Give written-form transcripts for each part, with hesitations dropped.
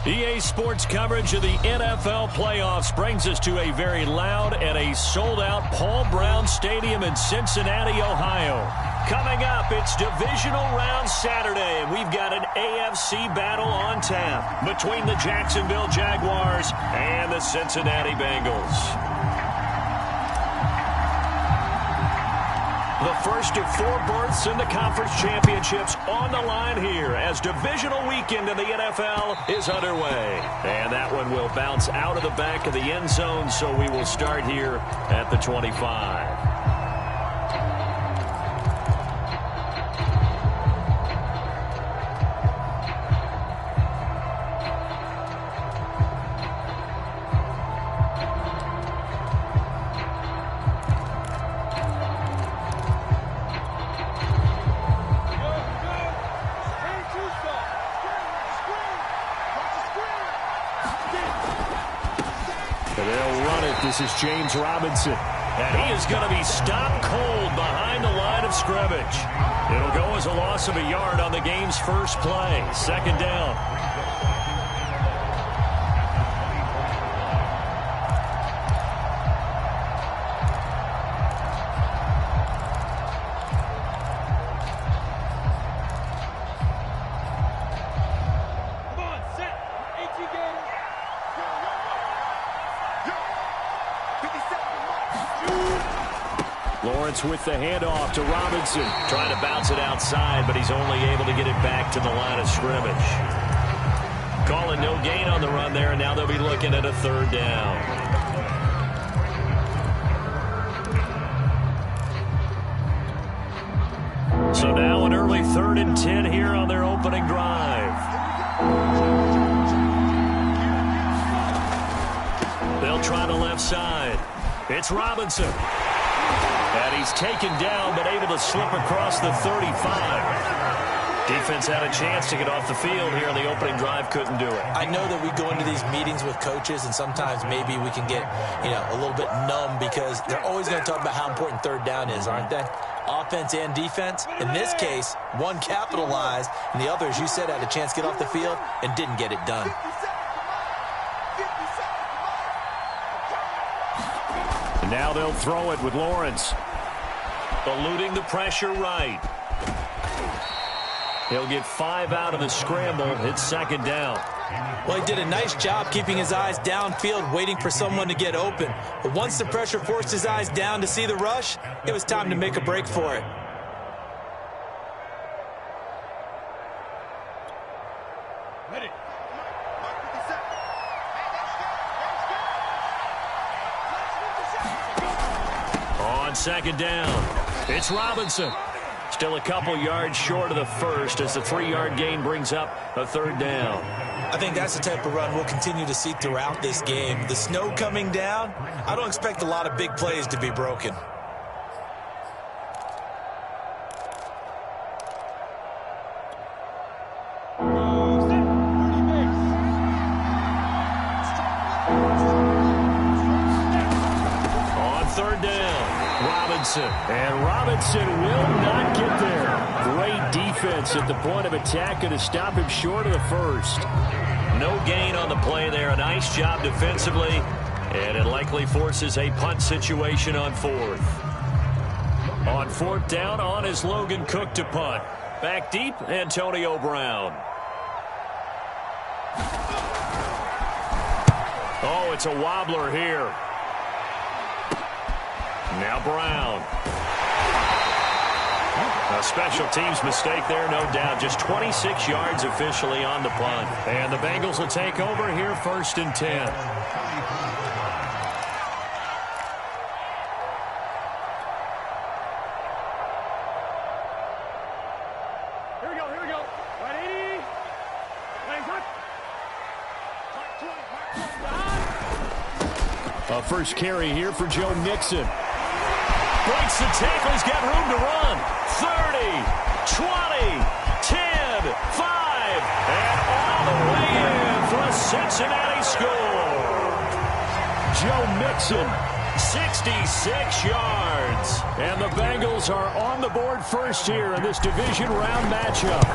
EA Sports coverage of the NFL playoffs brings us to a very loud and a sold-out Paul Brown Stadium in Cincinnati, Ohio. Coming up, it's Divisional Round Saturday, and we've got an AFC battle on tap between the Jacksonville Jaguars and the Cincinnati Bengals. The first of 4 berths in the conference championships on the line here as divisional weekend in the NFL is underway. And that one will bounce out of the back of the end zone, so we will start here at the 25. This is James Robinson, and he is going to be stopped cold behind the line of scrimmage. It'll go as a loss of a yard on the game's first play. Second down. With the handoff to Robinson. Trying to bounce it outside, but he's only able to get it back to the line of scrimmage. Calling no gain on the run there, and now they'll be looking at a third down. So now an early 3rd and 10 here on their opening drive. They'll try the left side. It's Robinson. And he's taken down, but able to slip across the 35. Defense had a chance to get off the field here on the opening drive, couldn't do it. I know that we go into these meetings with coaches, and sometimes maybe we can get, a little bit numb because they're always going to talk about how important third down is, aren't they? Offense and defense. In this case, one capitalized, and the other, as you said, had a chance to get off the field and didn't get it done. Now they'll throw it with Lawrence. Eluding the pressure right. He'll get 5 out of the scramble. It's second down. Well, he did a nice job keeping his eyes downfield, waiting for someone to get open. But once the pressure forced his eyes down to see the rush, it was time to make a break for it. Second down. It's Robinson. Still a couple yards short of the first as the 3-yard gain brings up a third down. I think that's the type of run we'll continue to see throughout this game. The snow coming down, I don't expect a lot of big plays to be broken. On third down. And Robinson will not get there. Great defense at the point of attack and to stop him short of the first. No gain on the play there. A nice job defensively. And it likely forces a punt situation on 4th. On 4th down, on is Logan Cook to punt. Back deep, Antonio Brown. Oh, it's a wobbler here. Now Brown. A special teams mistake there, no doubt. Just 26 yards officially on the punt. And the Bengals will take over here, 1st and 10. Here we go. Right 80. A first carry here for Joe Mixon. Breaks the tackle. He's got room to run. 30, 20, 10, 5, and all the way in for a Cincinnati score. Joe Mixon, 66 yards. And the Bengals are on the board first here in this division round matchup.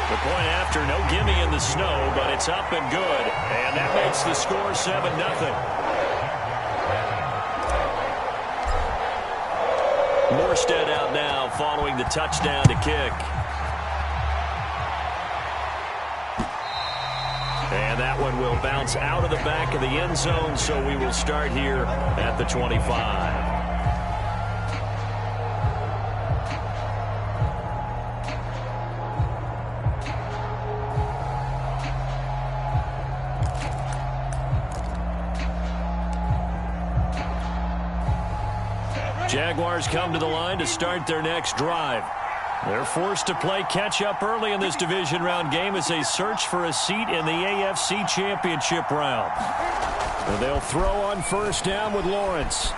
The point after, no gimme in the snow, but it's up and good. And that makes the score 7-0. Morstead out now following the touchdown to kick. And that one will bounce out of the back of the end zone, so we will start here at the 25. Jaguars come to the line to start their next drive. They're forced to play catch-up early in this division round game as they search for a seat in the AFC Championship round. And they'll throw on first down with Lawrence.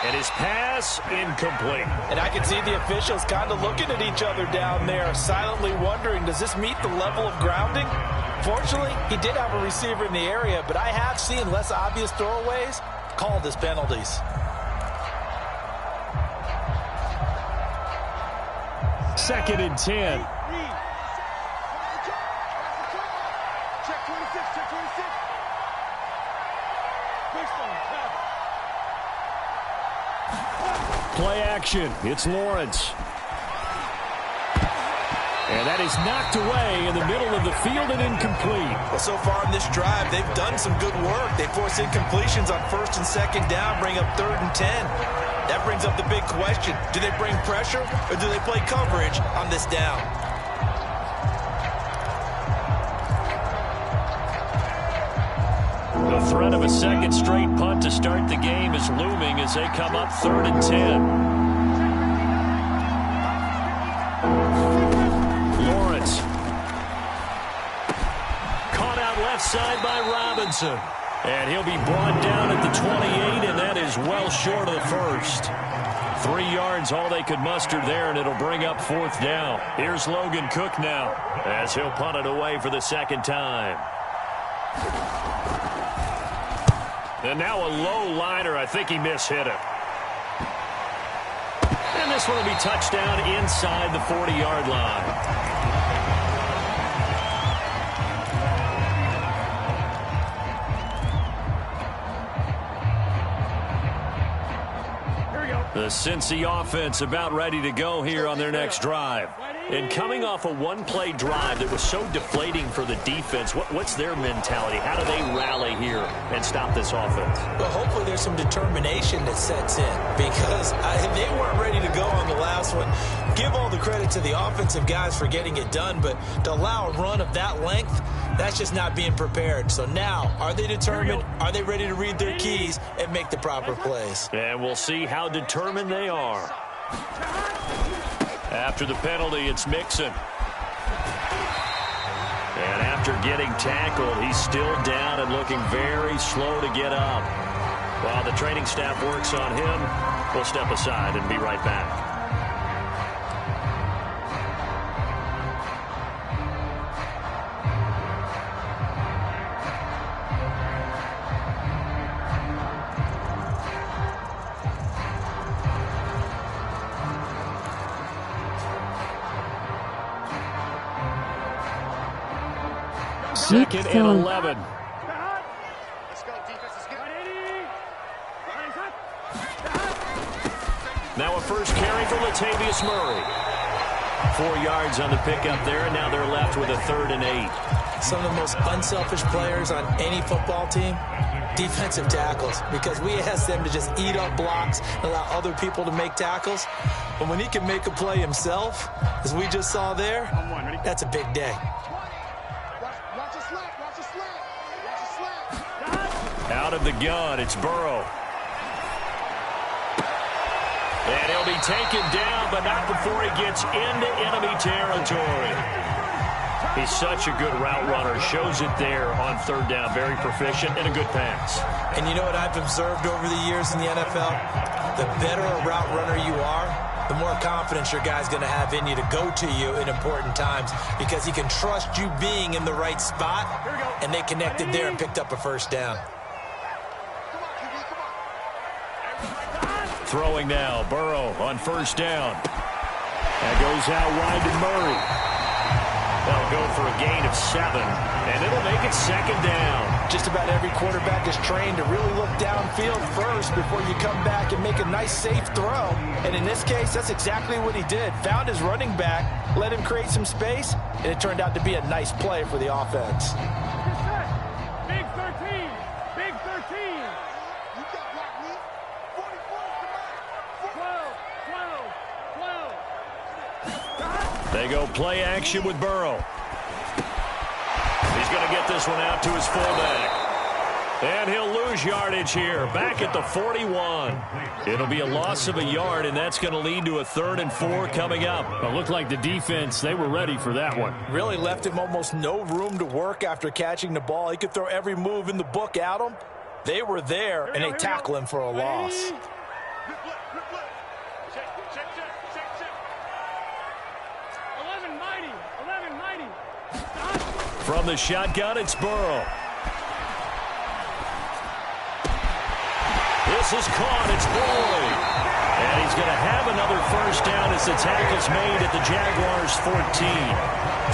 And his pass incomplete. And I can see the officials kind of looking at each other down there, silently wondering, does this meet the level of grounding? Fortunately, he did have a receiver in the area, but I have seen less obvious throwaways called as penalties. Second and 10. Check 26, check 26. Play action. It's Lawrence. And that is knocked away in the middle of the field and incomplete. Well, so far in this drive, they've done some good work. They force incompletions on first and second down, bring up 3rd and 10. That brings up the big question. Do they bring pressure or do they play coverage on this down? The threat of a second straight punt to start the game is looming as they come up 3rd and 10. Lawrence. Caught out left side by Robinson. And he'll be brought down at the 28, and that is well short of the first. 3 yards, all they could muster there, and it'll bring up 4th down. Here's Logan Cook now as he'll punt it away for the second time. And now a low liner. I think he mishit it. And this one will be touchdown inside the 40-yard line. The Cincy offense about ready to go here on their next drive. And coming off a one-play drive that was so deflating for the defense, what's their mentality? How do they rally here and stop this offense? Well, hopefully there's some determination that sets in because they weren't ready to go on the last one. Give all the credit to the offensive guys for getting it done, but to allow a run of that length, that's just not being prepared. So now, are they determined? Are they ready to read their keys and make the proper plays? And we'll see how determined they are. After the penalty, it's Mixon. And after getting tackled, he's still down and looking very slow to get up. While the training staff works on him, we'll step aside and be right back. Second and 11. Let's go, defense is good. Now a first carry for Latavius Murray. 4 yards on the pickup there, and now they're left with a 3rd and 8. Some of the most unselfish players on any football team, defensive tackles, because we ask them to just eat up blocks and allow other people to make tackles. But when he can make a play himself, as we just saw there, that's a big day. Out of the gun, it's Burrow. And he'll be taken down, but not before he gets into enemy territory. He's such a good route runner. Shows it there on 3rd down. Very proficient and a good pass. And you know what I've observed over the years in the NFL? The better a route runner you are, the more confidence your guy's going to have in you to go to you in important times because he can trust you being in the right spot, and they connected there and picked up a first down. Throwing now, Burrow on first down. That goes out wide to Murray. They'll go for a gain of 7, and it'll make it 2nd down. Just about every quarterback is trained to really look downfield first before you come back and make a nice, safe throw. And in this case, that's exactly what he did. Found his running back, let him create some space, and it turned out to be a nice play for the offense. Big 13. Big 13. You got what, me? 12. They go play action with Burrow. He's going to get this one out to his fullback. And he'll lose yardage here, back at the 41. It'll be a loss of a yard, and that's going to lead to a 3rd and 4 coming up. It looked like the defense, they were ready for that one. Really left him almost no room to work after catching the ball. He could throw every move in the book at him. They were there, and they tackle him for a loss. From the shotgun, it's Burrow. This is caught. It's Boyd. And he's going to have another 1st down as the tackle's made at the Jaguars' 14.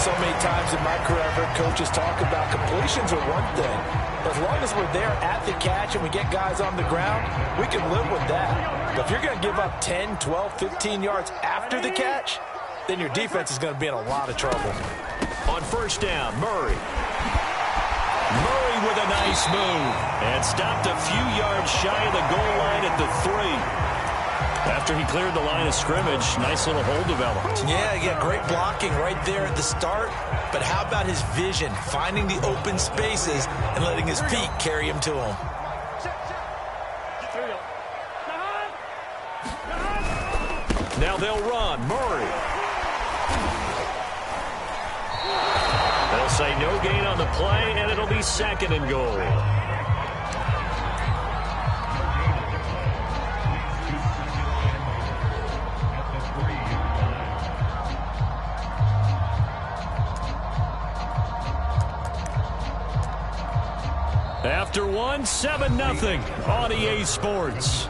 So many times in my career, I've heard coaches talk about completions are one thing. As long as we're there at the catch and we get guys on the ground, we can live with that. But if you're going to give up 10, 12, 15 yards after the catch, then your defense is going to be in a lot of trouble. On 1st down, Murray. Murray with a nice move. And stopped a few yards shy of the goal line at the 3. After he cleared the line of scrimmage, nice little hole developed. Yeah, great blocking right there at the start. But how about his vision, finding the open spaces and letting his feet carry him to him? Now they'll run. Murray. They'll say no gain on the play, and it'll be 2nd and goal. After 1, 7-0 on EA Sports.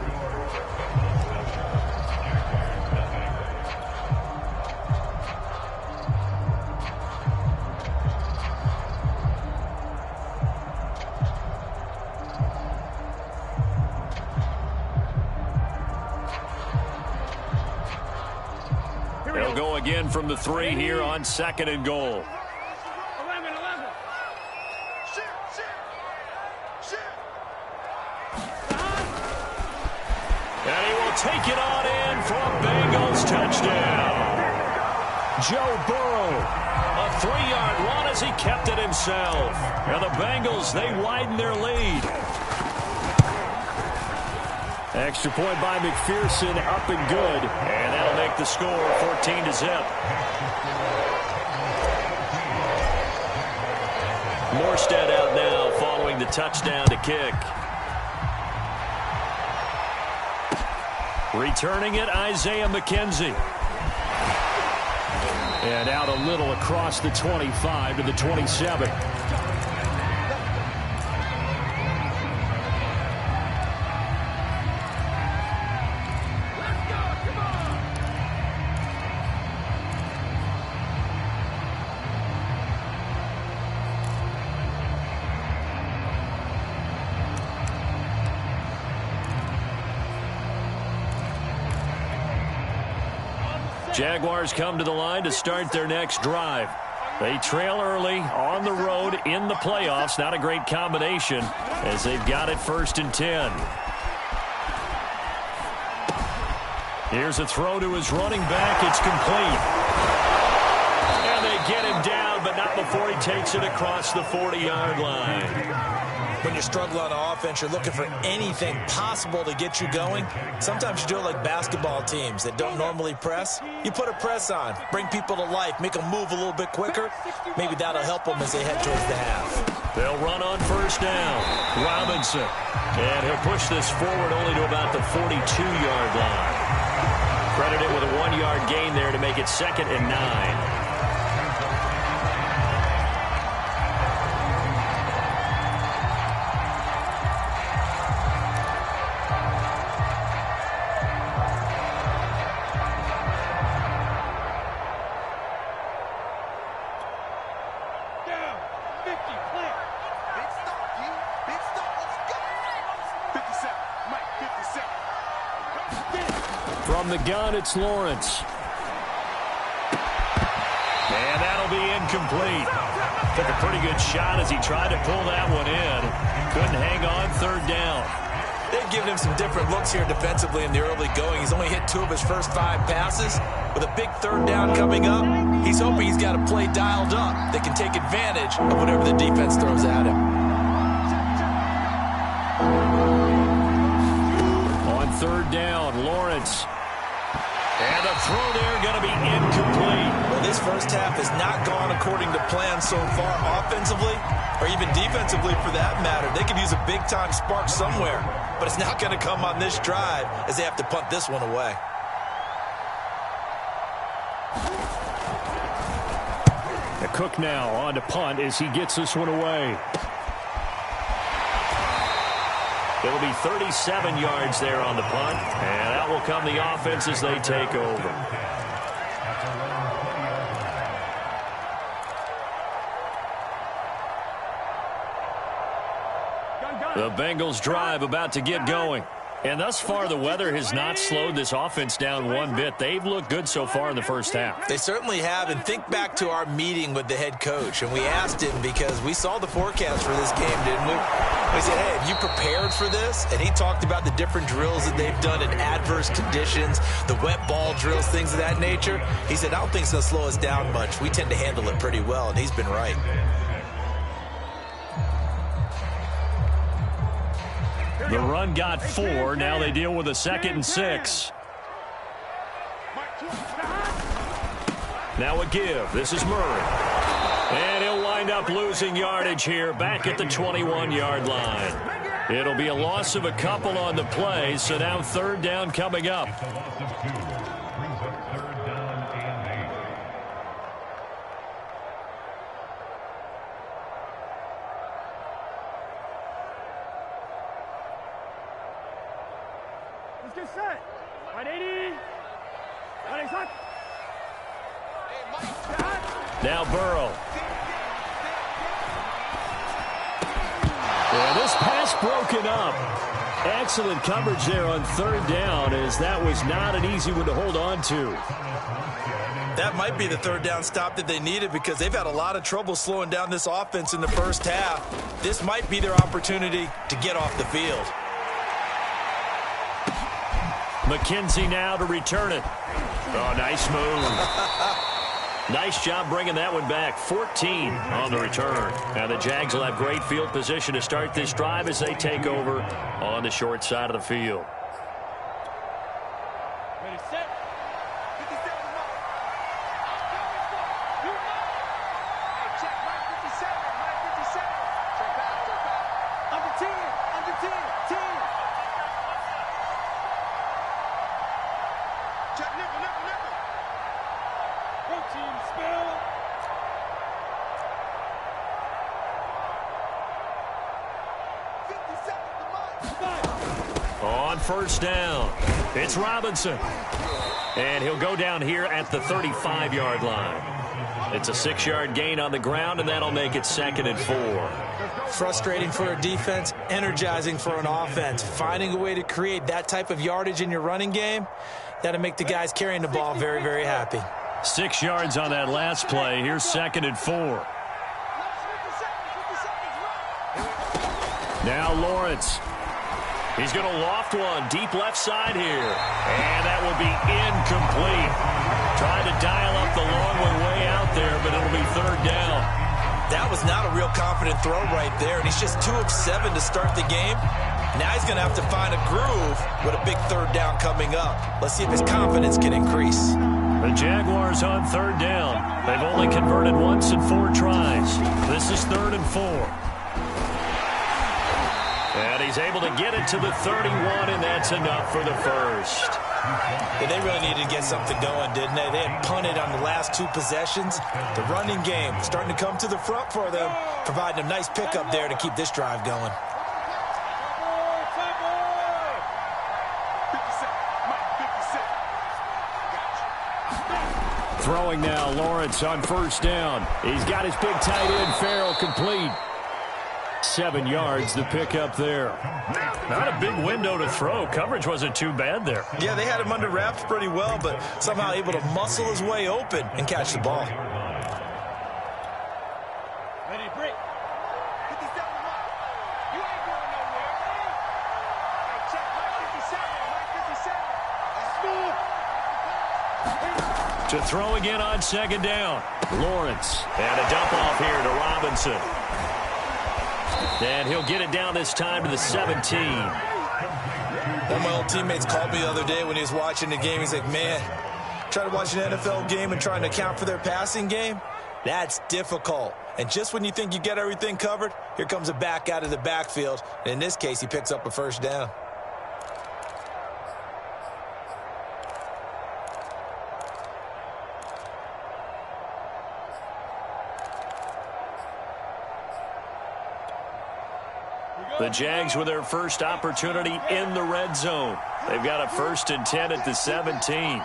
They'll go again from the 3 here on 2nd and goal. 11. And he will take it on in for a Bengals touchdown. Joe Burrow, a 3-yard run as he kept it himself. And the Bengals, they widen their lead. Extra point by McPherson, up and good. And that'll make the score 14-0. Morstead out now following the touchdown to kick. Returning it, Isaiah McKenzie. And out a little across the 25 to the 27. Jaguars come to the line to start their next drive. They trail early on the road in the playoffs. Not a great combination as they've got it 1st and 10. Here's a throw to his running back. It's complete. And they get him down, but not before he takes it across the 40-yard line. When you struggle on offense, you're looking for anything possible to get you going. Sometimes you do it like basketball teams that don't normally press. You put a press on, bring people to life, make them move a little bit quicker. Maybe that'll help them as they head towards the half. They'll run on 1st down. Robinson. And he'll push this forward only to about the 42-yard line. Credited with a 1-yard gain there to make it 2nd and 9. 50, clear. Big start, G. Big start, let's go. 57, Mike, 57. From the gun, it's Lawrence. And that'll be incomplete. Took a pretty good shot as he tried to pull that one in. Couldn't hang on third down. They've given him some different looks here defensively in the early going. He's only hit 2 of his first 5 passes. With a big third down coming up, he's hoping he's got a play dialed up that can take advantage of whatever the defense throws at him. On third down, Lawrence. And the throw there going to be incomplete. Well, this first half has not gone according to plan so far offensively, or even defensively for that matter. They could use a big-time spark somewhere, but it's not going to come on this drive as they have to punt this one away. Cook now on to punt as he gets this one away. It'll be 37 yards there on the punt, and out will come the offense as they take over. The Bengals drive about to get going. And thus far, the weather has not slowed this offense down one bit. They've looked good so far in the first half. They certainly have. And think back to our meeting with the head coach. And we asked him because we saw the forecast for this game, didn't we? We said, hey, have you prepared for this? And he talked about the different drills that they've done in adverse conditions, the wet ball drills, things of that nature. He said, I don't think it's going to slow us down much. We tend to handle it pretty well. And he's been right. The run got 4. Now they deal with a 2nd and 6. Now a give. This is Murray. And he'll wind up losing yardage here back at the 21-yard line. It'll be a loss of a couple on the play, so now third down coming up. Let's get set. 180. 180. Now Burrow. And this pass broken up. Excellent coverage there on third down, as that was not an easy one to hold on to. That might be the third down stop that they needed because they've had a lot of trouble slowing down this offense in the first half. This might be their opportunity to get off the field. McKenzie now to return it. Oh, nice move. Nice job bringing that one back. 14 on the return. Now the Jags will have great field position to start this drive as they take over on the short side of the field. Ready, set. 57. Check, Mike 57. Mike 57. Check out. Under 10. Under 10. 10. Check, nickel, nickel, nickel. Protein spill. On first down, it's Robinson. And he'll go down here at the 35-yard line. It's a 6-yard gain on the ground, and that'll make it 2nd and 4. Frustrating for a defense, energizing for an offense. Finding a way to create that type of yardage in your running game, that'll make the guys carrying the ball very, very happy. 6 yards on that last play. Here's 2nd and 4. Now Lawrence. He's going to loft one deep left side here. And that will be incomplete. Tried to dial up the long one way out there, but it'll be third down. That was not a real confident throw right there, and he's just 2 of 7 to start the game. Now he's going to have to find a groove with a big third down coming up. Let's see if his confidence can increase. The Jaguars on third down. They've only converted once in 4 tries. This is 3rd and 4. And he's able to get it to the 31, and that's enough for the first. Yeah, they really needed to get something going, didn't they? They had punted on the last 2 possessions. The running game starting to come to the front for them, providing a nice pickup there to keep this drive going. Throwing now, Lawrence on first down. He's got his big tight end, Farrell, complete. 7 yards, the pickup there. Not a big window to throw. Coverage wasn't too bad there. Yeah, they had him under wraps pretty well, but somehow able to muscle his way open and catch the ball. Ready, break. 57 mark. You ain't going nowhere. Hey, check Mike 57. Mike 57. Let's move. To throw again on second down. Lawrence. And a dump off here to Robinson. And he'll get it down this time to the 17. One of my old teammates called me the other day when he was watching the game. He's like, man, trying to watch an NFL game and trying to account for their passing game, that's difficult. And just when you think you get everything covered, here comes a back out of the backfield. And in this case, he picks up a first down. The Jags with their first opportunity in the red zone. They've got a 1st and 10 at the 17.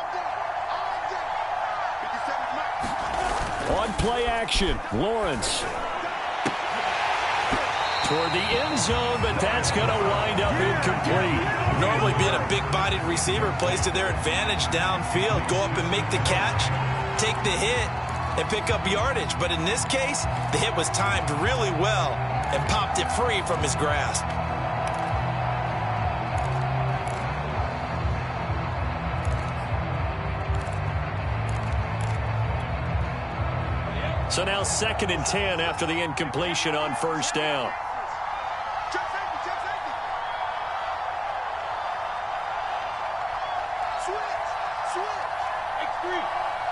On play action, Lawrence. Toward the end zone, but that's going to wind up incomplete. Normally being a big-bodied receiver plays to their advantage downfield. Go up and make the catch, take the hit, and pick up yardage. But in this case, the hit was timed really well and popped it free from his grasp. So now 2nd and 10 after the incompletion on first down. Check safety. Switch. X3.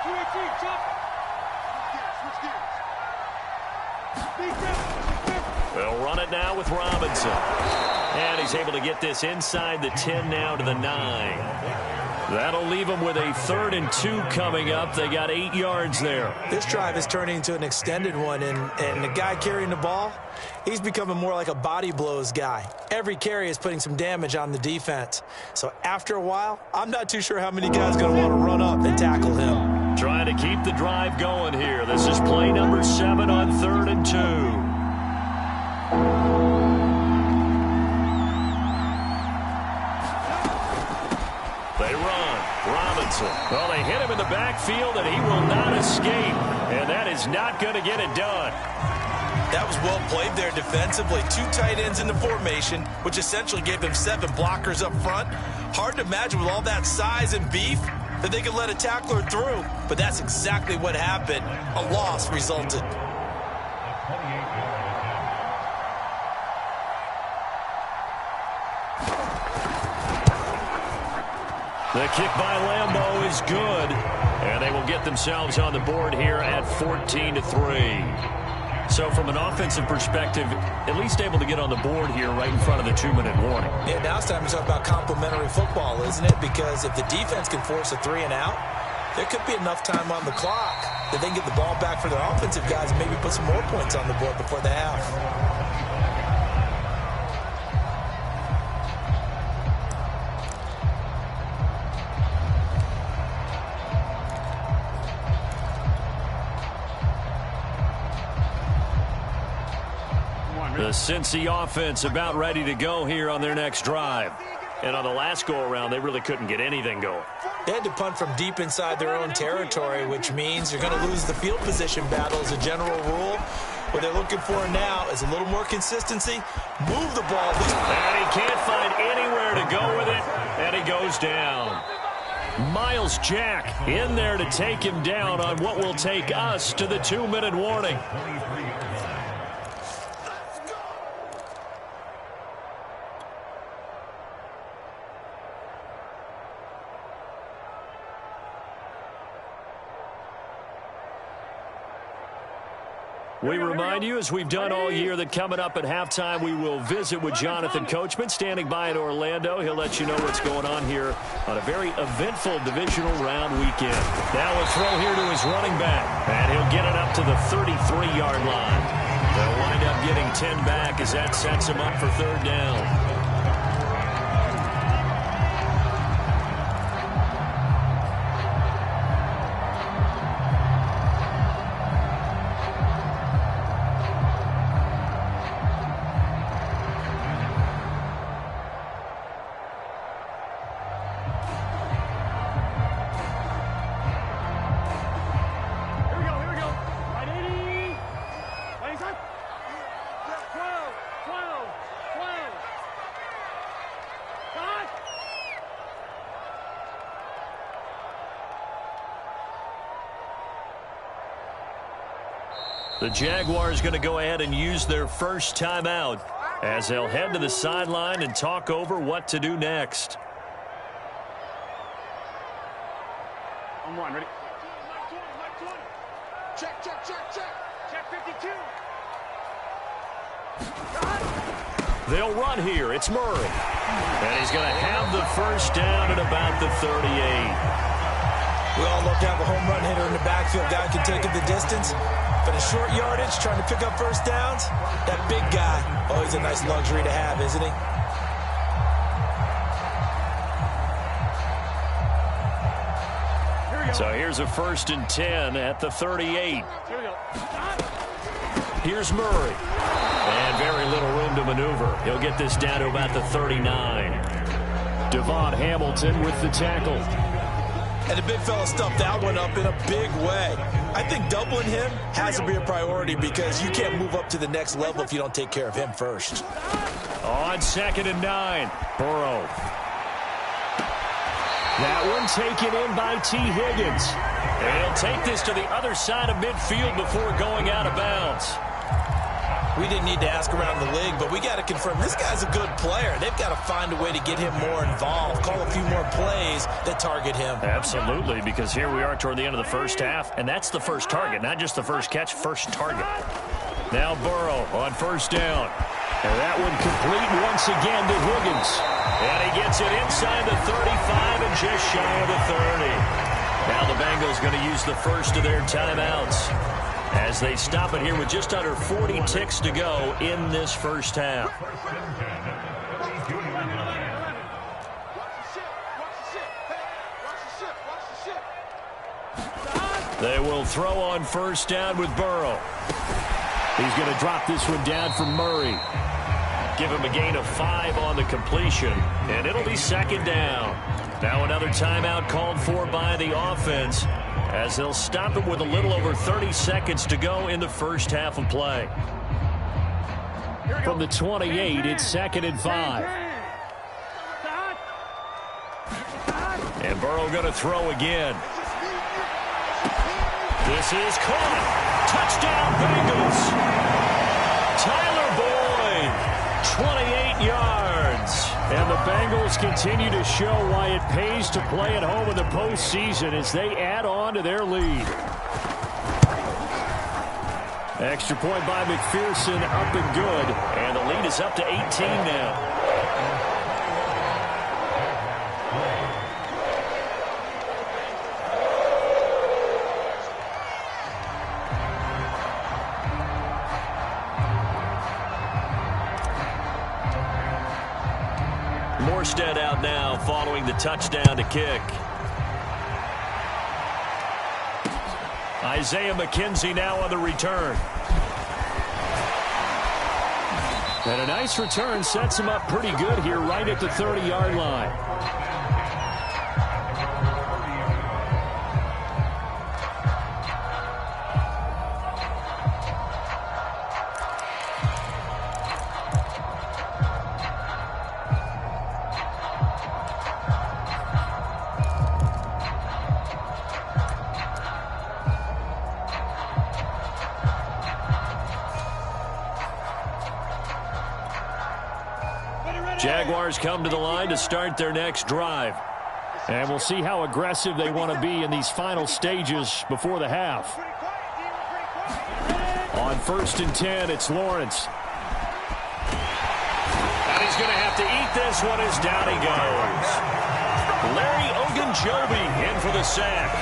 218, jump. Switch gears. They'll run it now with Robinson. And he's able to get this inside the 10 now to the 9. That'll leave them with a 3rd and 2 coming up. They got 8 yards there. This drive is turning into an extended one, and the guy carrying the ball, he's becoming more like a body blows guy. Every carry is putting some damage on the defense. So after a while, I'm not too sure how many guys are going to want to run up and tackle him. Trying to keep the drive going here. This is play number 7 on 3rd and 2. They run. Robinson. Well, they hit him in the backfield, and he will not escape. And that is not going to get it done. That was well played there defensively. 2 tight ends in the formation, which essentially gave them 7 blockers up front. Hard to imagine with all that size and beef that they could let a tackler through. But that's exactly what happened. A loss resulted. The kick by Lambeau is good, and they will get themselves on the board here at 14-3. So from an offensive perspective, at least able to get on the board here right in front of the 2-minute warning. Yeah, now it's time to talk about complementary football, isn't it? Because if the defense can force a 3 and out, there could be enough time on the clock that they can get the ball back for their offensive guys and maybe put some more points on the board before the half. The Cincy offense about ready to go here on their next drive. And on the last go-around, they really couldn't get anything going. They had to punt from deep inside their own territory, which means you're going to lose the field position battle as a general rule. What they're looking for now is a little more consistency. Move the ball. And he can't find anywhere to go with it, and he goes down. Miles Jack in there to take him down on what will take us to the 2-minute warning. We remind you, as we've done all year, that coming up at halftime, we will visit with Jonathan Coachman, standing by in Orlando. He'll let you know what's going on here on a very eventful divisional round weekend. Now a throw here to his running back, and he'll get it up to the 33-yard line. They'll wind up getting 10 back as that sets him up for 3rd down. The Jaguars going to go ahead and use their first timeout as they'll head to the sideline and talk over what to do next. On one, ready? Mike 20. Check. Check 52. They'll run here. It's Murray. And he's going to have the first down at about the 38. We all love to have a home run hitter in the backfield. Guy can take it the distance. But a short yardage, trying to pick up first downs, that big guy, always a nice luxury to have, isn't he? So here's a 1st and 10 at the 38. Here we go. Here's Murray. And very little room to maneuver. He'll get this down to about the 39. Devon Hamilton with the tackle. And the big fella stuffed that one up in a big way. I think doubling him has to be a priority because you can't move up to the next level if you don't take care of him first. On 2nd and 9, Burrow. That one taken in by T. Higgins. And he'll take this to the other side of midfield before going out of bounds. We didn't need to ask around the league, but we got to confirm this guy's a good player. They've got to find a way to get him more involved, call a few more plays that target him. Absolutely, because here we are toward the end of the first half, and that's the first target, not just the first catch, first target. Now Burrow on 1st down. And that one complete once again to Higgins. And he gets it inside the 35 and just shy of the 30. Now the Bengals going to use the first of their timeouts as they stop it here with just under 40 ticks to go in this first half. They will throw on 1st down with Burrow. He's going to drop this one down for Murray. Give him a gain of 5 on the completion, and it'll be 2nd down. Now another timeout called for by the offense as they'll stop it with a little over 30 seconds to go in the first half of play. From the 28, it's 2nd and 5. And Burrow going to throw again. This is caught. Touchdown Bengals. Tyler Boyd, 28 yards. And the Bengals continue to show why it pays to play at home in the postseason as they add on to their lead. Extra point by McPherson, up and good. And the lead is up to 18 now. Morstead out now following the touchdown to kick. Isaiah McKenzie now on the return. And a nice return sets him up pretty good here right at the 30-yard line. Jaguars come to the line to start their next drive. And we'll see how aggressive they want to be in these final stages before the half. On 1st and 10, it's Lawrence. And he's going to have to eat this one as down he goes. Larry Ogunjobi in for the sack.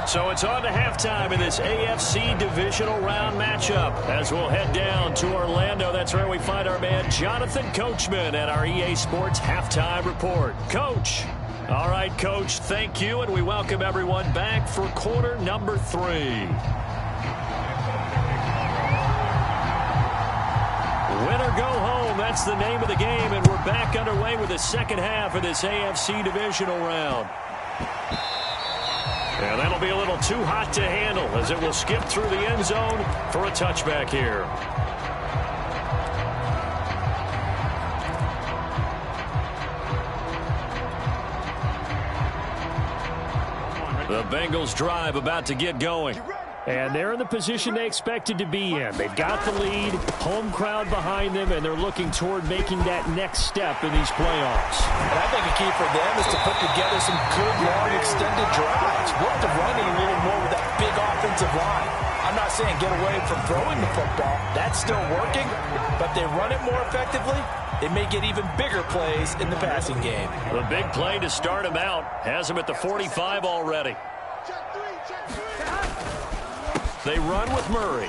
So it's on to halftime in this AFC Divisional Round matchup as we'll head down to Orlando. That's where we find our man Jonathan Coachman at our EA Sports Halftime Report. Coach. All right, Coach, thank you, and we welcome everyone back for quarter number 3. Win or go home, that's the name of the game, and we're back underway with the second half of this AFC Divisional Round. And that'll be a little too hot to handle as it will skip through the end zone for a touchback here. The Bengals drive about to get going. And they're in the position they expected to be in. They've got the lead, home crowd behind them, and they're looking toward making that next step in these playoffs. And I think a key for them is to put together some good, long, extended drives. Work the running a little more with that big offensive line. I'm not saying get away from throwing the football. That's still working, but they run it more effectively. They may get even bigger plays in the passing game. The big play to start him out has him at the 45 already. They run with Murray.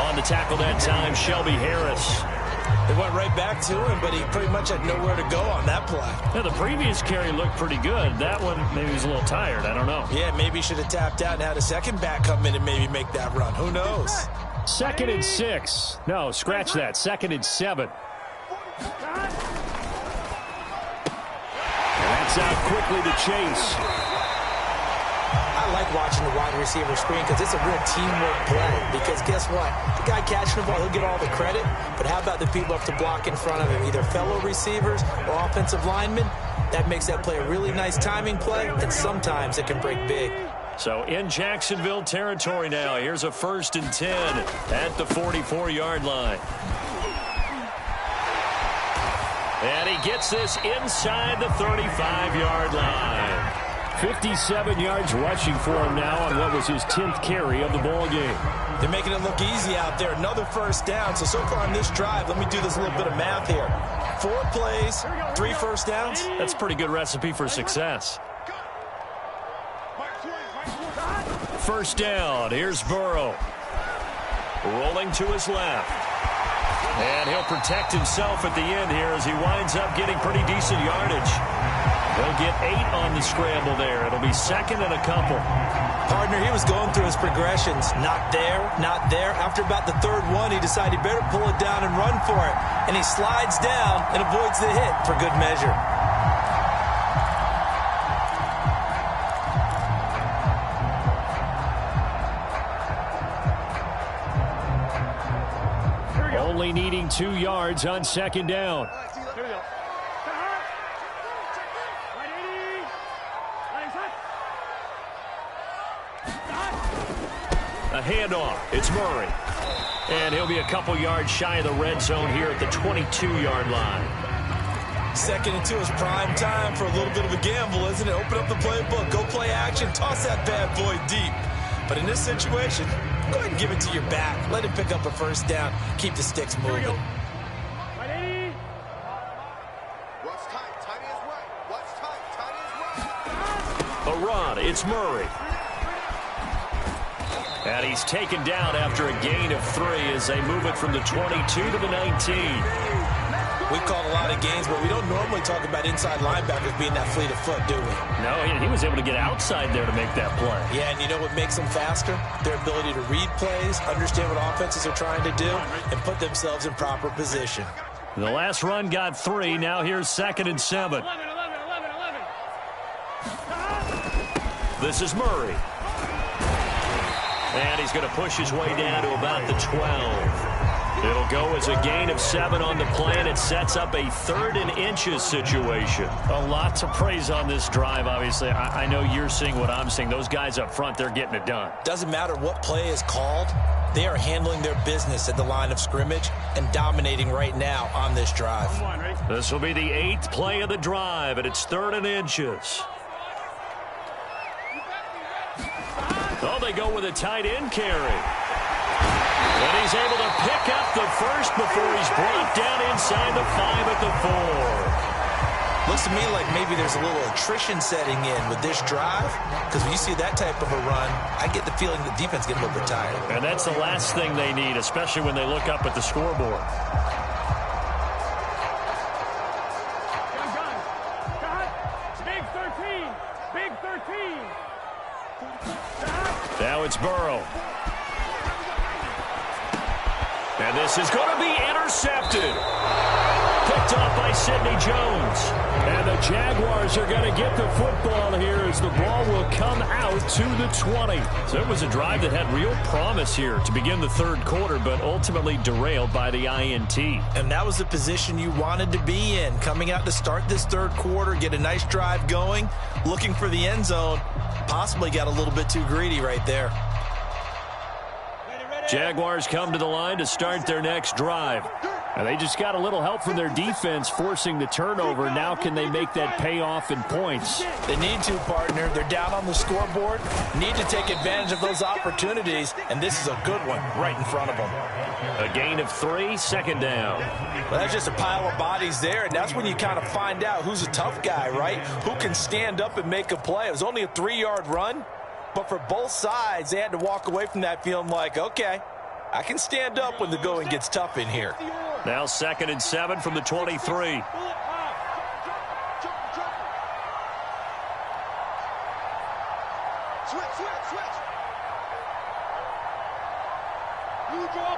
On the tackle that time, Shelby Harris. They went right back to him, but he pretty much had nowhere to go on that play. Yeah, the previous carry looked pretty good. That one, maybe he was a little tired. I don't know. Yeah, maybe he should have tapped out and had a second back come in and maybe make that run. Who knows? 2nd and 6. No, scratch that. 2nd and 7. And that's out quickly to Chase. I like watching the wide receiver screen because it's a real teamwork play. Because guess what? The guy catching the ball, he'll get all the credit. But how about the people up to block in front of him? Either fellow receivers or offensive linemen. That makes that play a really nice timing play. And sometimes it can break big. So in Jacksonville territory now. Here's a 1st and 10 at the 44-yard line. And he gets this inside the 35-yard line. 57 yards rushing for him now on what was his 10th carry of the ball game. They're making it look easy out there. Another 1st down. So far on this drive, let me do this little bit of math here. 4 plays, 3 1st downs. That's a pretty good recipe for success. 1st down. Here's Burrow. Rolling to his left. And he'll protect himself at the end here as he winds up getting pretty decent yardage. He'll get 8 on the scramble there. It'll be 2nd and a couple. Partner, he was going through his progressions. Not there, not there. After about the 3rd one, he decided he better pull it down and run for it. And he slides down and avoids the hit for good measure. Only needing 2 yards on 2nd down. A handoff. It's Murray. And he'll be a couple yards shy of the red zone here at the 22-yard line. 2nd and 2 is prime time for a little bit of a gamble, isn't it? Open up the playbook. Go play action. Toss that bad boy deep. But in this situation, go ahead and give it to your back. Let him pick up a 1st down. Keep the sticks moving. A run. It's Murray. And he's taken down after a gain of 3 as they move it from the 22 to the 19. We've called a lot of games, but we don't normally talk about inside linebackers being that fleet of foot, do we? No, he was able to get outside there to make that play. Yeah, and you know what makes them faster? Their ability to read plays, understand what offenses are trying to do, and put themselves in proper position. The last run got 3. Now here's 2nd and 7. 11. This is Murray. And he's going to push his way down to about the 12. It'll go as a gain of 7 on the play, and it sets up a 3rd and inches situation. A lot to praise on this drive, obviously. I know you're seeing what I'm seeing. Those guys up front, they're getting it done. Doesn't matter what play is called. They are handling their business at the line of scrimmage and dominating right now on this drive. This will be the 8th play of the drive, and it's 3rd and inches. Oh, they go with a tight end carry. And he's able to pick up the 1st before he's brought down inside the 5 at the 4. Looks to me like maybe there's a little attrition setting in with this drive, because when you see that type of a run, I get the feeling the defense getting a little bit tired. And that's the last thing they need, especially when they look up at the scoreboard. Big 13. Big 13. Now it's Burrow. And this is going to be intercepted. Picked off by Sidney Jones. And the Jaguars are going to get the football here as the ball will come out to the 20. So it was a drive that had real promise here to begin the third quarter, but ultimately derailed by the INT. And that was the position you wanted to be in, coming out to start this third quarter, get a nice drive going, looking for the end zone. Possibly got a little bit too greedy right there. Jaguars come to the line to start their next drive. And they just got a little help from their defense forcing the turnover. Now can they make that pay off in points? They need to, partner. They're down on the scoreboard. Need to take advantage of those opportunities. And this is a good one right in front of them. A gain of 3, second down. Well, that's just a pile of bodies there, and that's when you kind of find out who's a tough guy, right? Who can stand up and make a play. It was only a 3-yard run, but for both sides, they had to walk away from that feeling like, okay, I can stand up when the going gets tough in here. Now 2nd and 7 from the 23. Switch. You draw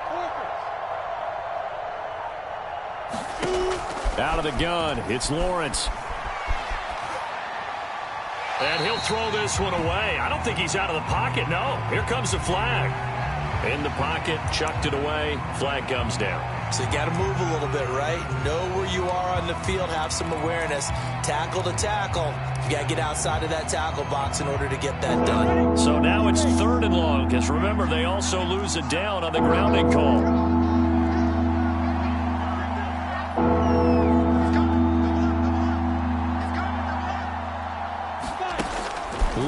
Out of the gun, it's Lawrence. And he'll throw this one away. I don't think he's out of the pocket, no. Here comes the flag. In the pocket, chucked it away, flag comes down. So you got to move a little bit, right? Know where you are on the field, have some awareness. Tackle to tackle. You got to get outside of that tackle box in order to get that done. So now it's 3rd and long, because remember, they also lose it down on the grounding call.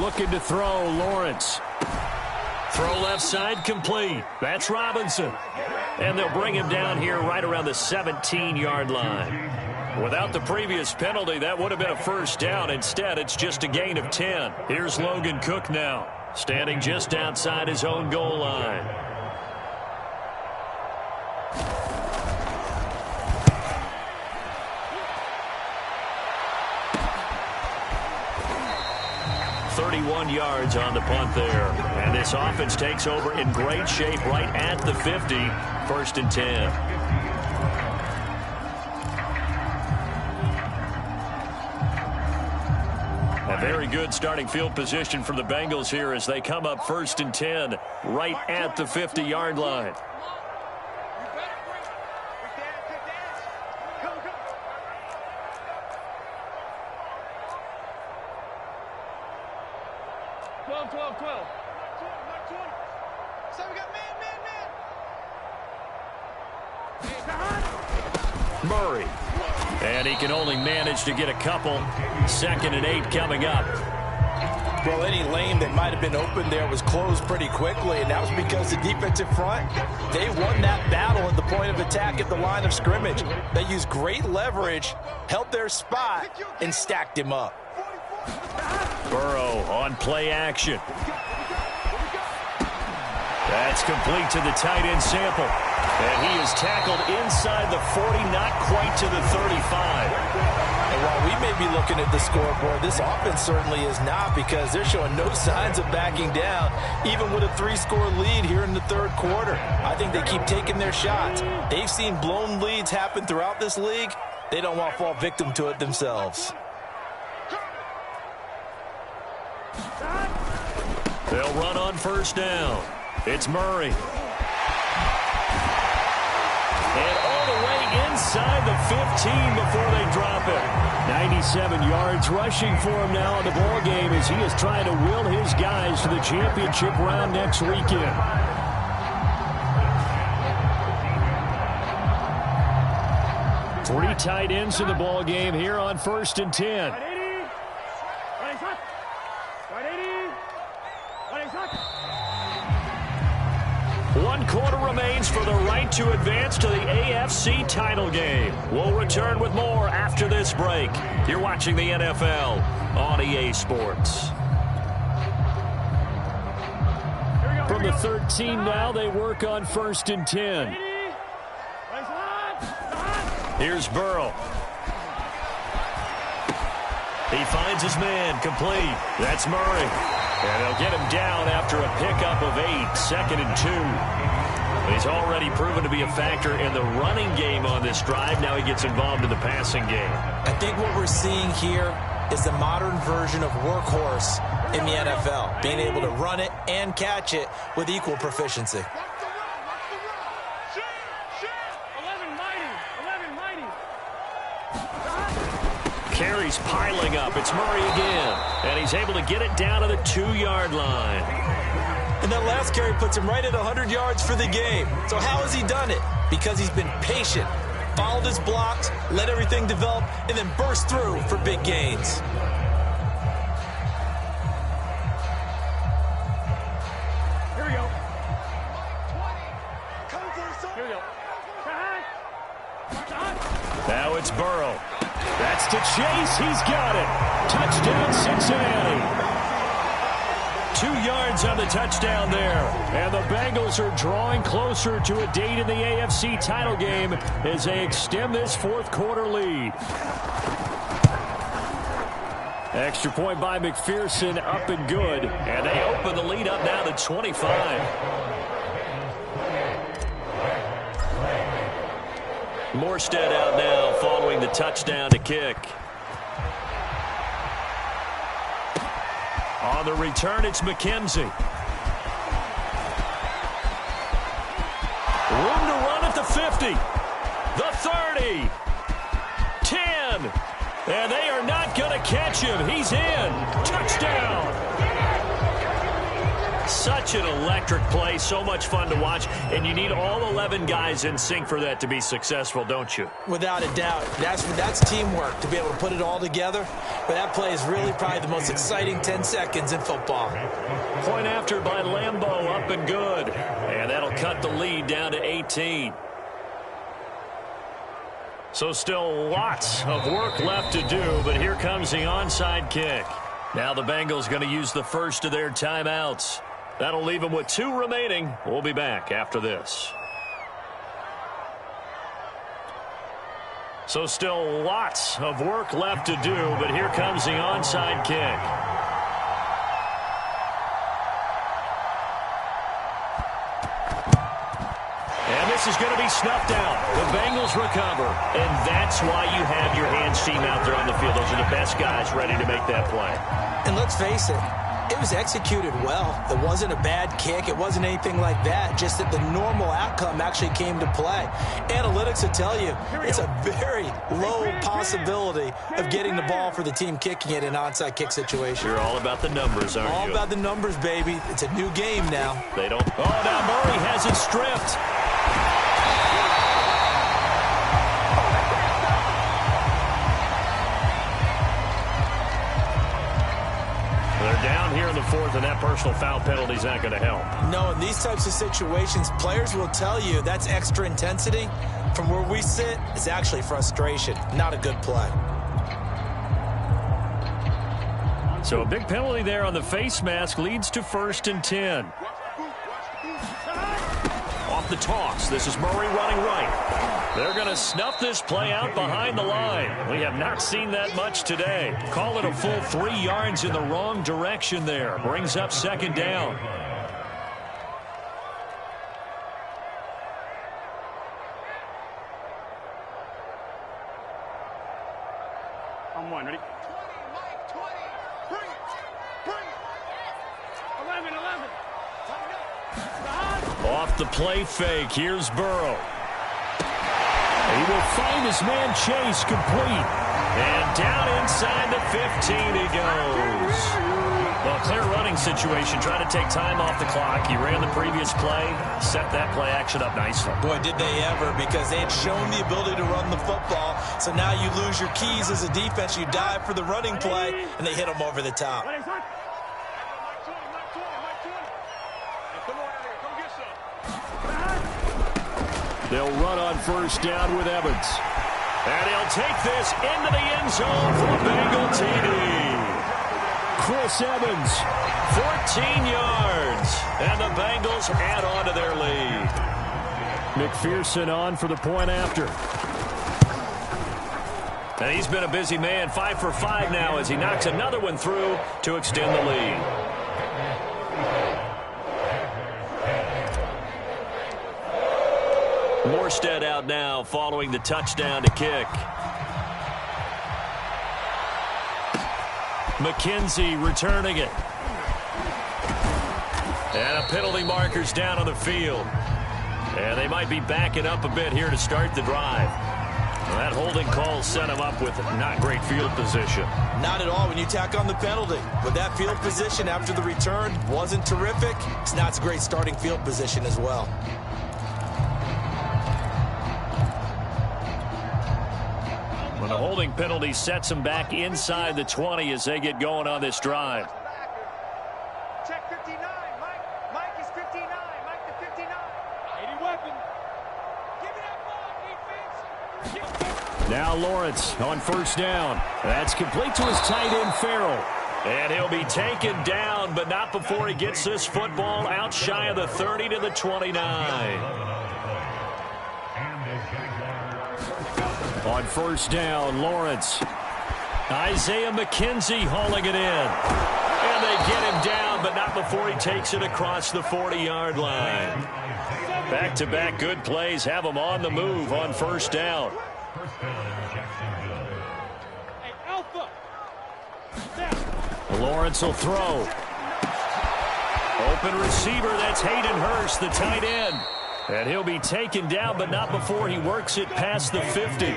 Looking to throw, Lawrence. Throw left side complete. That's Robinson. And they'll bring him down here right around the 17-yard line. Without the previous penalty, that would have been a first down. Instead, it's just a gain of 10. Here's Logan Cook now, standing just outside his own goal line. Yards on the punt there. And this offense takes over in great shape right at the 50. 1st and 10. A very good starting field position for the Bengals here as they come up 1st and 10 right at the 50-yard line. Murray. And he can only manage to get a couple. 2nd and 8 coming up. Well, any lane that might have been open there was closed pretty quickly, and that was because the defensive front, they won that battle at the point of attack at the line of scrimmage. They used great leverage, held their spot, and stacked him up. Burrow on play action. That's complete to the tight end Sample. And he is tackled inside the 40, not quite to the 35. And while we may be looking at the scoreboard, this offense certainly is not, because they're showing no signs of backing down, even with a 3-score lead here in the third quarter. I think they keep taking their shots. They've seen blown leads happen throughout this league. They don't want to fall victim to it themselves. They'll run on 1st down. It's Murray. And all the way inside the 15 before they drop it. 97 yards rushing for him now in the ball game as he is trying to will his guys to the championship round next weekend. Three tight ends in the ball game here on 1st and 10. One quarter remains for the right to advance to the AFC title game. We'll return with more after this break. You're watching the NFL on EA Sports. From the 13 now, they work on 1st and 10. Here's Burrow. He finds his man, complete. That's Murray. And they'll get him down after a pickup of 8, 2nd and 2. He's already proven to be a factor in the running game on this drive. Now he gets involved in the passing game. I think what we're seeing here is the modern version of workhorse in the NFL, being able to run it and catch it with equal proficiency. Carries piling up. It's Murray again, and he's able to get it down to the 2-yard line. And that last carry puts him right at 100 yards for the game. So how has he done it? Because he's been patient, followed his blocks, let everything develop, and then burst through for big gains. Here we go. Here we go. Now it's Burrow. That's to Chase. He's got it. Touchdown, Cincinnati. 2 yards on the touchdown there. And the Bengals are drawing closer to a date in the AFC title game as they extend this fourth-quarter lead. Extra point by McPherson, up and good. And they open the lead up now to 25. Morstead out now following the touchdown to kick. On the return, it's McKenzie. Room to run at the 50. The 30. 10. And they are not going to catch him. He's in. Touchdown. Such an electric play. So much fun to watch. And you need all 11 guys in sync for that to be successful, don't you? Without a doubt. That's teamwork to be able to put it all together. But that play is really probably the most exciting 10 seconds in football. Point after by Lambeau, up and good. And that'll cut the lead down to 18. So still lots of work left to do, but here comes the onside kick. Now the Bengals going to use the first of their timeouts. That'll leave them with 2 remaining. We'll be back after this. So still lots of work left to do, but here comes the onside kick. And this is going to be snuffed out. The Bengals recover, and that's why you have your hands team out there on the field. Those are the best guys ready to make that play. And let's face it, it was executed well. It wasn't a bad kick. It wasn't anything like that. Just that the normal outcome actually came to play. Analytics will tell you it's a very low possibility of getting the ball for the team kicking it in an onside kick situation. You're all about the numbers, aren't you? All about the numbers, baby. It's a new game now. They don't. Oh, now Murray has it stripped. They're down here in the fourth, and that personal foul penalty is not going to help. No, in these types of situations, players will tell you that's extra intensity. From where we sit, it's actually frustration, not a good play. So a big penalty there on the face mask leads to 1st and 10. Off the toss, this is Murray running right. They're going to snuff this play out behind the line. We have not seen that much today. Call it a full 3 yards in the wrong direction there. Brings up 2nd down. I'm one. Ready? 20, Mike, 20. Bring it. Bring it. 11. Off the play fake, here's Burrow. He will find his man Chase complete. And down inside the 15 he goes. Well, clear running situation, trying to take time off the clock. He ran the previous play, set that play action up nicely. Boy, did they ever, because they had shown the ability to run the football. So now you lose your keys as a defense. You dive for the running play, and they hit them over the top. They'll run on 1st down with Evans. And he'll take this into the end zone for a Bengal TD. Chris Evans, 14 yards. And the Bengals add on to their lead. McPherson on for the point after. And he's been a busy man, 5 for 5 now as he knocks another one through to extend the lead. Morstead out now following the touchdown to kick. McKenzie returning it. And a penalty marker's down on the field. And they might be backing up a bit here to start the drive. Well, that holding call set him up with not great field position. Not at all when you tack on the penalty. But that field position after the return wasn't terrific. It's not a great starting field position as well. When the holding penalty sets them back inside the 20 as they get going on this drive. Check 59. Mike is 59. Mike the 59. 80 weapon. Give me that ball, defense. Now Lawrence on first down. That's complete to his tight end, Farrell. And he'll be taken down, but not before he gets this football out shy of the 30 to the 29. On first down, Lawrence. Isaiah McKenzie hauling it in. And they get him down, but not before he takes it across the 40-yard line. Back-to-back good plays have him on the move on first down. Lawrence will throw. Open receiver, that's Hayden Hurst, the tight end. And he'll be taken down, but not before he works it past the 50.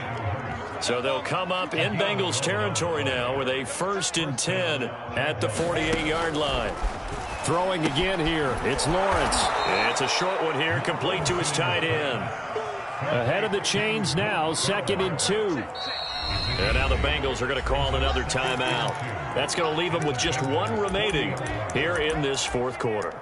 So they'll come up in Bengals territory now with a 1st and 10 at the 48-yard line. Throwing again here, it's Lawrence. It's a short one here, complete to his tight end. Ahead of the chains now, 2nd and 2. And now the Bengals are going to call another timeout. That's going to leave them with just one remaining here in this 4th quarter.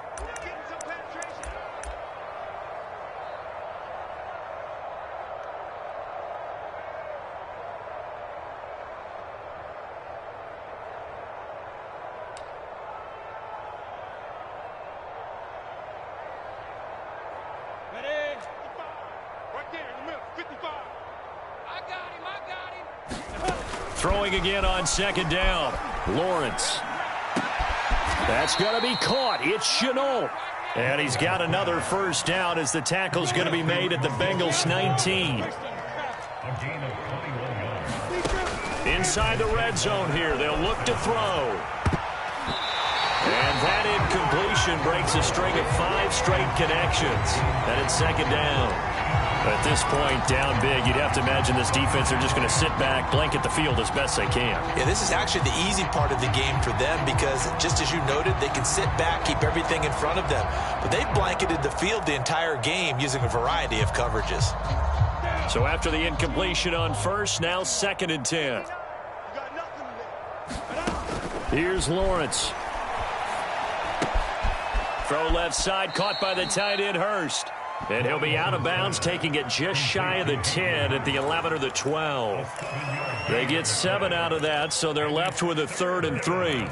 Throwing again on 2nd down. Lawrence. That's going to be caught. It's Chenault. And he's got another 1st down as the tackle's going to be made at the Bengals 19. Inside the red zone here. They'll look to throw. And that incompletion breaks a string of 5 straight connections. And it's 2nd down. At this point, down big, you'd have to imagine this defense are just going to sit back, blanket the field as best they can. Yeah, this is actually the easy part of the game for them because, just as you noted, they can sit back, keep everything in front of them. But they've blanketed the field the entire game using a variety of coverages. So after the incompletion on first, now 2nd and 10. Here's Lawrence. Throw left side, caught by the tight end, Hurst. And he'll be out of bounds, taking it just shy of the 10 at the 11 or the 12. They get 7 out of that, so they're left with a 3rd and 3.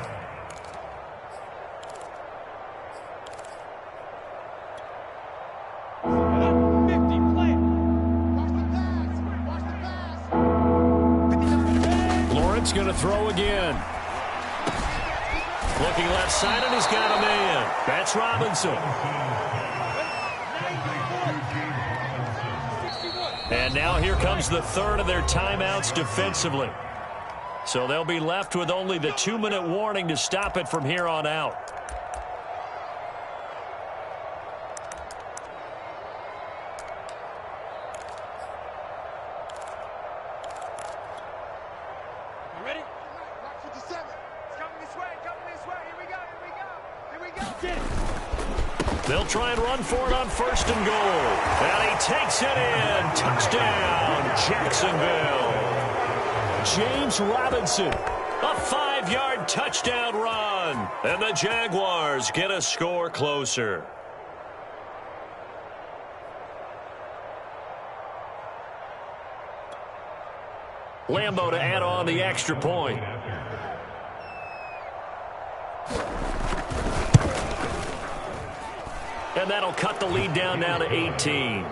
Lawrence going to throw again. Looking left side, and he's got a man. That's Robinson. And now here comes the 3rd of their timeouts defensively. So they'll be left with only the 2-minute warning to stop it from here on out. You ready? Rock 57. It's coming this way, Here we go. Get it. They'll try and run for it on 1st and goal. And he takes it in. Touchdown, Jacksonville. James Robinson, a 5-yard touchdown run. And the Jaguars get a score closer. Lambeau to add on the extra point. And that'll cut the lead down now to 18.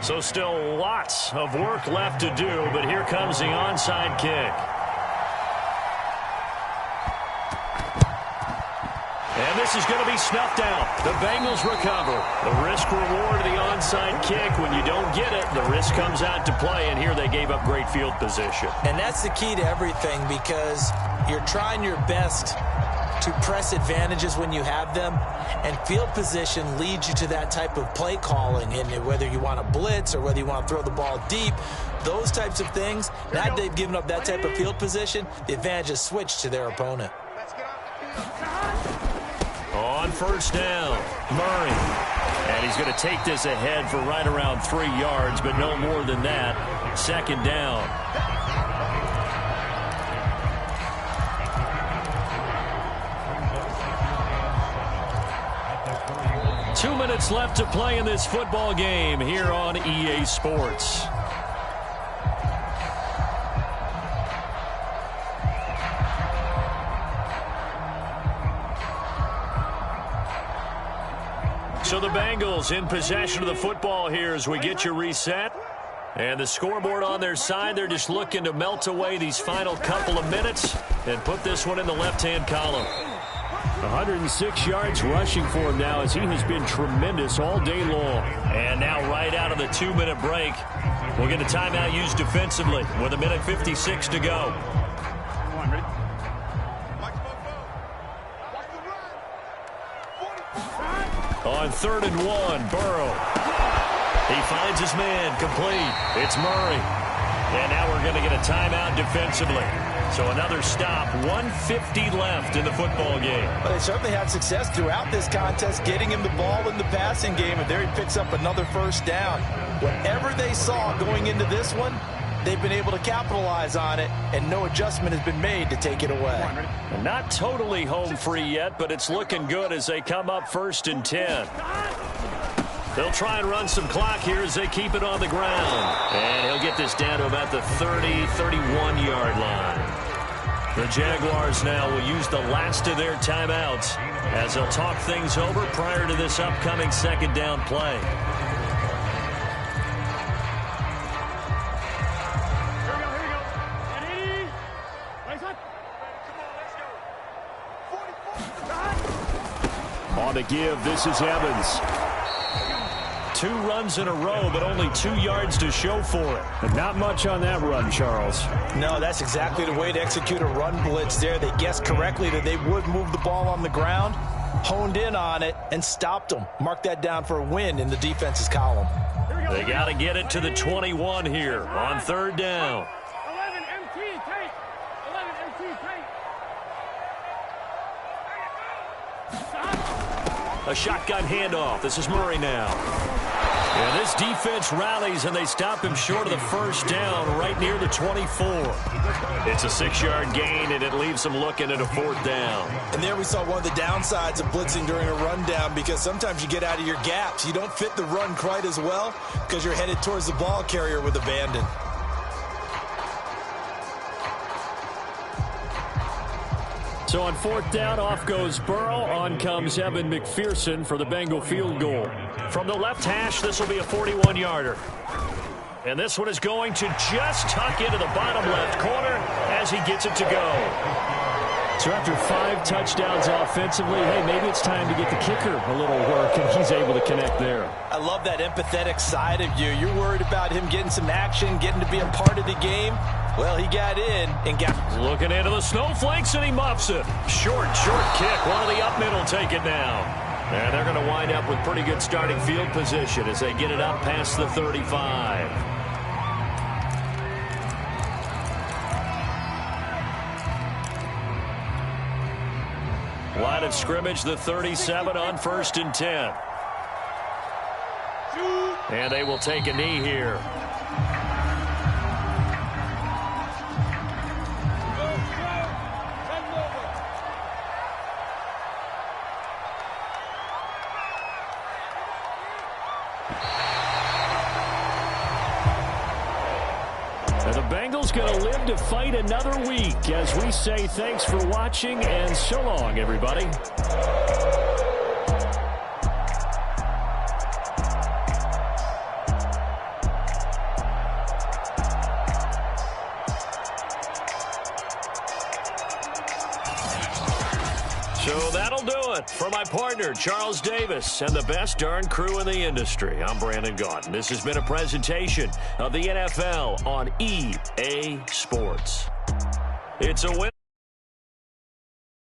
So still lots of work left to do, but here comes the onside kick. And this is going to be snuffed out. The Bengals recover. The risk-reward of the onside kick. When you don't get it, the risk comes out to play, and here they gave up great field position. And that's the key to everything, because you're trying your best to press advantages when you have them, and field position leads you to that type of play calling. And whether you want to blitz or whether you want to throw the ball deep, those types of things, now that they've given up that type of field position, the advantage is switched to their opponent. On first down, Murray. And he's going to take this ahead for right around 3 yards, but no more than that. Second down. Two minutes left to play in this football game here on EA Sports. So the Bengals in possession of the football here as we get you reset. And the scoreboard on their side, they're just looking to melt away these final couple of minutes and put this one in the left-hand column. 106 yards rushing for him now as he has been tremendous all day long. And now right out of the 2-minute break, we'll get a timeout used defensively with 1:56 to go. On 3rd and 1, Burrow. He finds his man, complete. It's Murray. And now we're going to get a timeout defensively. So another stop, 1:50 left in the football game. Well, they certainly had success throughout this contest, getting him the ball in the passing game, and there he picks up another first down. Whatever they saw going into this one, they've been able to capitalize on it, and no adjustment has been made to take it away. Not totally home free yet, but it's looking good as they come up 1st and 10. They'll try and run some clock here as they keep it on the ground. And he'll get this down to about the 30, 31-yard line. The Jaguars now will use the last of their timeouts as they'll talk things over prior to this upcoming second down play. On the give, this is Evans. 2 runs in a row, but only 2 yards to show for it. But not much on that run, Charles. No, that's exactly the way to execute a run blitz there. They guessed correctly that they would move the ball on the ground, honed in on it, and stopped them. Mark that down for a win in the defense's column. They got to get it to the 21 here on 3rd down. 11 MT, take. 11 MT, take. A shotgun handoff. This is Murray now. And this defense rallies, and they stop him short of the first down right near the 24. It's a 6-yard gain, and it leaves them looking at a 4th down. And there we saw one of the downsides of blitzing during a rundown, because sometimes you get out of your gaps. You don't fit the run quite as well because you're headed towards the ball carrier with abandon. So on 4th down, off goes Burrow. On comes Evan McPherson for the Bengal field goal. From the left hash, this will be a 41-yarder. And this one is going to just tuck into the bottom left corner as he gets it to go. So after 5 touchdowns offensively, hey, maybe it's time to get the kicker a little work, and he's able to connect there. I love that empathetic side of you. You're worried about him getting some action, getting to be a part of the game. Well, he got in and got... Looking into the snowflakes, and he muffs it. Short kick. One of the up middle take it down. And they're going to wind up with pretty good starting field position as they get it up past the 35. Line of scrimmage, the 37 on 1st and 10. And they will take a knee here. And the Bengals going to live to fight another week as we say thanks for watching and so long, everybody. So that'll do it. For my partner, Charles Davis, and the best darn crew in the industry, I'm Brandon Gaudin. This has been a presentation of the NFL on EA Sports. It's a win.